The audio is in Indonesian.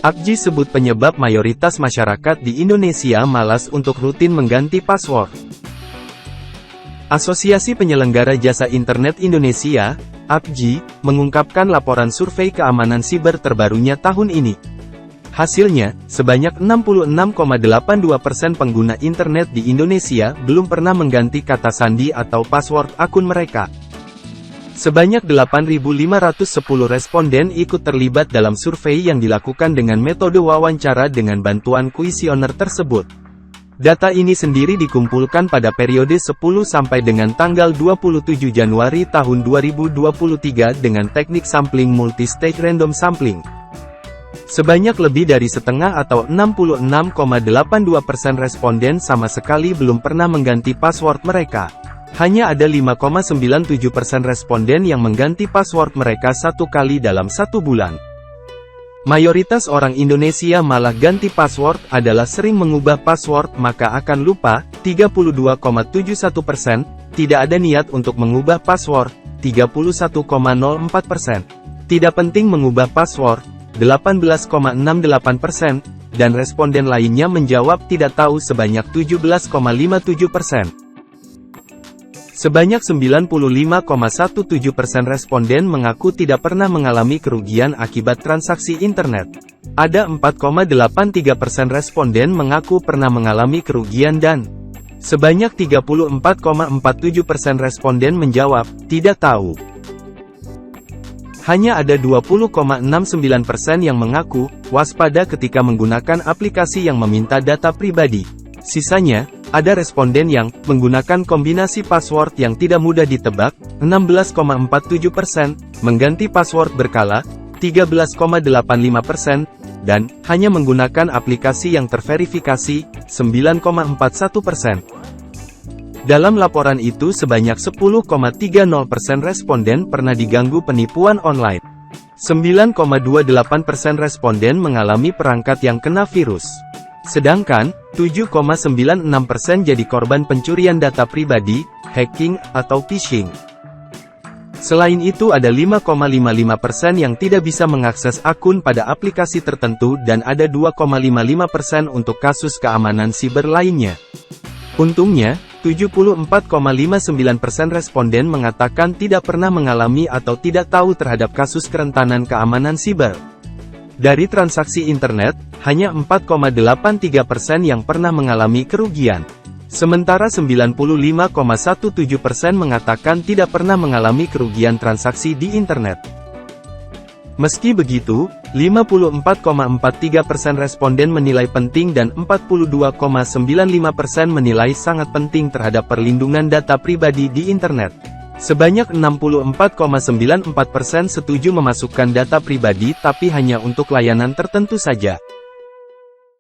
APJ sebut penyebab mayoritas masyarakat di Indonesia malas untuk rutin mengganti password. Asosiasi Penyelenggara Jasa Internet Indonesia, APJ, mengungkapkan laporan survei keamanan siber terbarunya tahun ini. Hasilnya, sebanyak 66,82% pengguna internet di Indonesia belum pernah mengganti kata sandi atau password akun mereka. Sebanyak 8.510 responden ikut terlibat dalam survei yang dilakukan dengan metode wawancara dengan bantuan kuesioner tersebut. Data ini sendiri dikumpulkan pada periode 10 sampai dengan tanggal 27 Januari tahun 2023 dengan teknik sampling multi-stage random sampling. Sebanyak lebih dari setengah atau 66,82% responden sama sekali belum pernah mengganti password mereka. Hanya ada 5,97% responden yang mengganti password mereka 1 kali dalam 1 bulan. Mayoritas orang Indonesia malah ganti password adalah sering mengubah password maka akan lupa, 32,71%, tidak ada niat untuk mengubah password, 31,04%, tidak penting mengubah password, 18,68%, dan responden lainnya menjawab tidak tahu sebanyak 17,57%. Sebanyak 95,17% responden mengaku tidak pernah mengalami kerugian akibat transaksi internet. Ada 4,83% responden mengaku pernah mengalami kerugian dan sebanyak 34,47% responden menjawab, tidak tahu. Hanya ada 20,69% yang mengaku waspada ketika menggunakan aplikasi yang meminta data pribadi. Sisanya, ada responden yang menggunakan kombinasi password yang tidak mudah ditebak, 16,47%, mengganti password berkala, 13,85%, dan hanya menggunakan aplikasi yang terverifikasi, 9,41%. Dalam laporan itu sebanyak 10,30% responden pernah diganggu penipuan online. 9,28% responden mengalami perangkat yang kena virus. Sedangkan, 7,96% jadi korban pencurian data pribadi, hacking, atau phishing. Selain itu ada 5,55% yang tidak bisa mengakses akun pada aplikasi tertentu dan ada 2,55% untuk kasus keamanan siber lainnya. Untungnya, 74,59% responden mengatakan tidak pernah mengalami atau tidak tahu terhadap kasus kerentanan keamanan siber. Dari transaksi internet, hanya 4,83% yang pernah mengalami kerugian. Sementara 95,17% mengatakan tidak pernah mengalami kerugian transaksi di internet. Meski begitu, 54,43% responden menilai penting dan 42,95% menilai sangat penting terhadap perlindungan data pribadi di internet. Sebanyak 64,94% setuju memasukkan data pribadi tapi hanya untuk layanan tertentu saja.